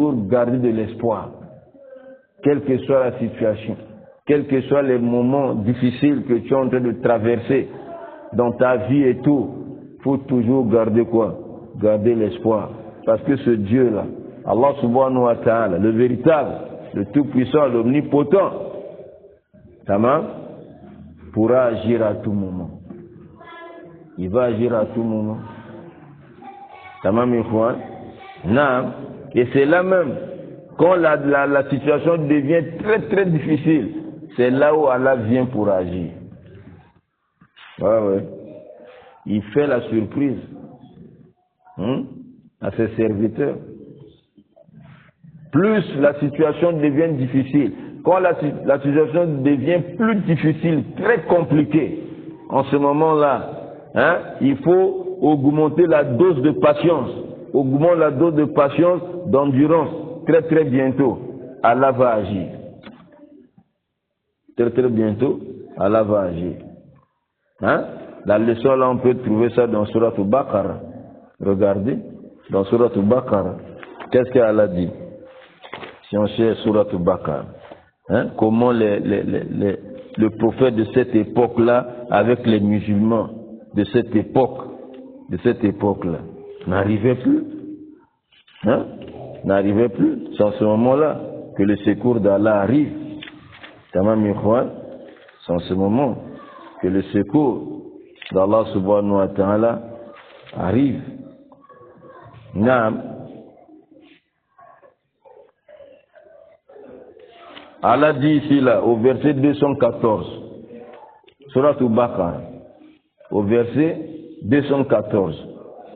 toujours garder de l'espoir. Quelle que soit la situation, quels que soient les moments difficiles que tu es en train de traverser dans ta vie et tout, il faut toujours garder quoi? Garder l'espoir. Parce que ce Dieu-là, Allah subhanahu wa ta'ala, le véritable, le tout-puissant, l'omnipotent, tamam, pourra agir à tout moment. Il va agir à tout moment. Tamam, ikhwan. Naam. Et c'est là même, quand la situation devient très très difficile, c'est là où Allah vient pour agir. Ouais. Il fait la surprise à ses serviteurs. Plus la situation devient difficile, quand la situation devient plus difficile, très compliquée, en ce moment-là, il faut augmenter la dose de patience, augmenter la dose de patience, d'endurance. Très très bientôt, Allah va agir. Très très bientôt, Allah va agir. La leçon là, on peut trouver ça dans Surat Al-Baqarah. Regardez, dans Surat Al-Baqarah, qu'est-ce qu'Allah dit? Si on cherche Surat Al-Baqarah, comment le prophète de cette époque-là, avec les musulmans de cette époque-là, n'arrivait plus. N'arrivait plus. C'est en ce moment-là que le secours d'Allah arrive. Tamam ikhwan, c'est en ce moment que le secours d'Allah subhanahu wa ta'ala arrive. Naam. Allah dit ici là, au verset 214, Surat Al-Baqarah, au verset 214,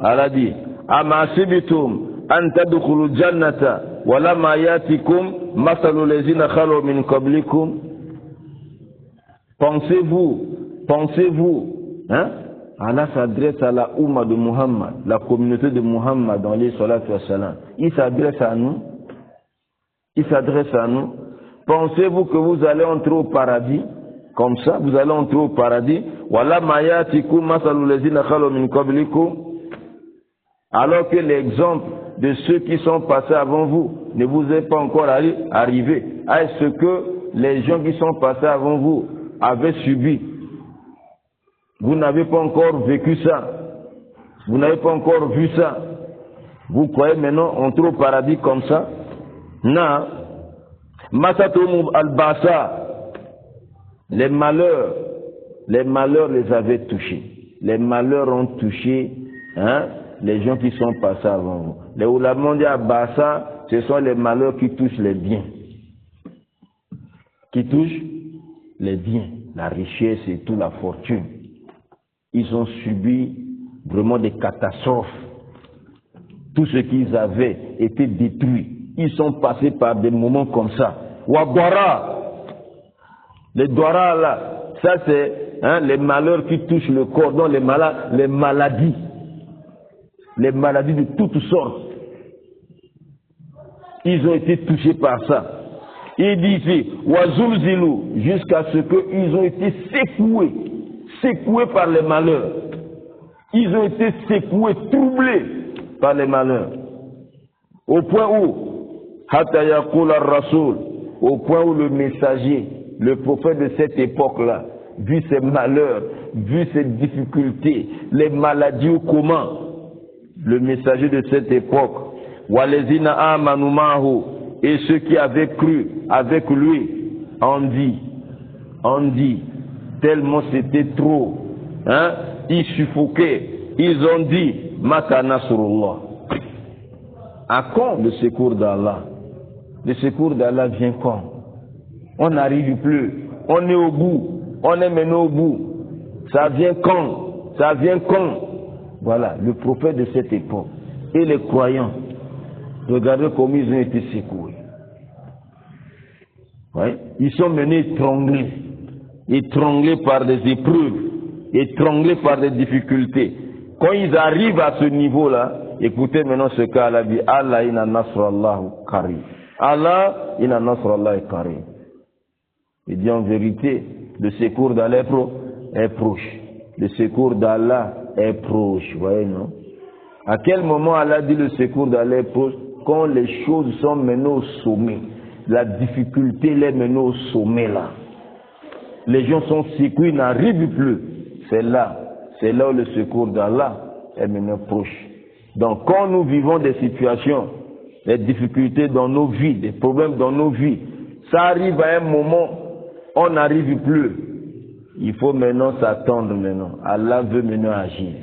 Allah dit, Ama sibitum an tadkhulul jannata wa lam yatikum mathalul ladzina khalu min qablikum. Pensez-vous, Allah s'adresse à la Ummah de Muhammad, la communauté de Muhammad dans les salatu wa salam. Il s'adresse à nous. Pensez-vous que vous allez entrer au paradis? Comme ça, vous allez entrer au paradis. Wala mayatikum masalul ladzina khalu min qablikum. Alors que l'exemple de ceux qui sont passés avant vous ne vous est pas encore arrivé. Est-ce que les gens qui sont passés avant vous avaient subi? Vous n'avez pas encore vécu ça. Vous n'avez pas encore vu ça. Vous croyez maintenant entrer au paradis comme ça? Non. Masatum al-Basa. Les malheurs les avaient touchés. Les malheurs ont touché les gens qui sont passés avant vous. Les ulama ont dit Basa, ce sont les malheurs qui touchent les biens. Qui touchent les biens, la richesse et toute la fortune. Ils ont subi vraiment des catastrophes. Tout ce qu'ils avaient était détruit. Ils sont passés par des moments comme ça. Wabara, les douara là, ça c'est les malheurs qui touchent le corps, donc les maladies de toutes sortes. Ils ont été touchés par ça. Il dit ici, Wazulzilu, jusqu'à ce qu'ils ont été secoués par les malheurs. Ils ont été secoués, troublés par les malheurs. Au point où, Hatta yaqul ar-Rasul, au point où le messager, le prophète de cette époque-là, vu ces malheurs, vu ces difficultés, les maladies ou comment, le messager de cette époque, Walezina amanu ma'hu, et ceux qui avaient cru avec lui, on dit, tellement c'était trop, ils suffoquaient, ils ont dit, Mata Nasrullah. À quand le secours d'Allah? Le secours d'Allah vient quand? On n'arrive plus, on est au bout, on est maintenant au bout. Ça vient quand? Voilà, le prophète de cette époque et les croyants, regardez comment ils ont été secoués. Ouais. Ils sont menés étranglés par des épreuves, étranglés par des difficultés. Quand ils arrivent à ce niveau-là, écoutez maintenant ce qu'Allah dit, Allah inna nasrallahu karim. Allah inna nasrallahu karim. Il dit en vérité, le secours d'Allah est proche. Le secours d'Allah est proche. Vous voyez, non? À quel moment Allah dit le secours d'Allah est proche? quand les choses sont menées au sommet, la difficulté les mène au sommet là. Les gens sont secoués, ils n'arrivent plus. C'est là où le secours d'Allah est maintenant proche. Donc quand nous vivons des situations, des difficultés dans nos vies, des problèmes dans nos vies, ça arrive à un moment, on n'arrive plus. Il faut maintenant s'attendre maintenant. Allah veut maintenant agir.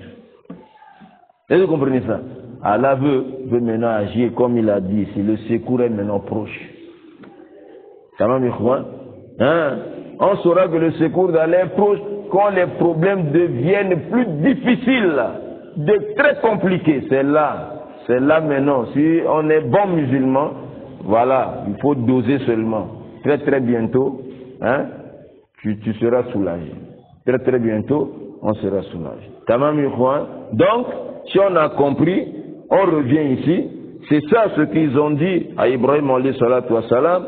Est-ce que vous comprenez ça? Allah veut maintenant agir comme il a dit ici. Le secours est maintenant proche. Ça va, mes frères? On saura que le secours d'Allah est proche quand les problèmes deviennent plus difficiles, très compliqués. C'est là maintenant. Si on est bon musulman, voilà, il faut doser seulement. Très bientôt, tu seras soulagé. Très bientôt, on sera soulagé. Tamam, donc, si on a compris, on revient ici. C'est ça ce qu'ils ont dit à Ibrahim alayhi salatu wa salam.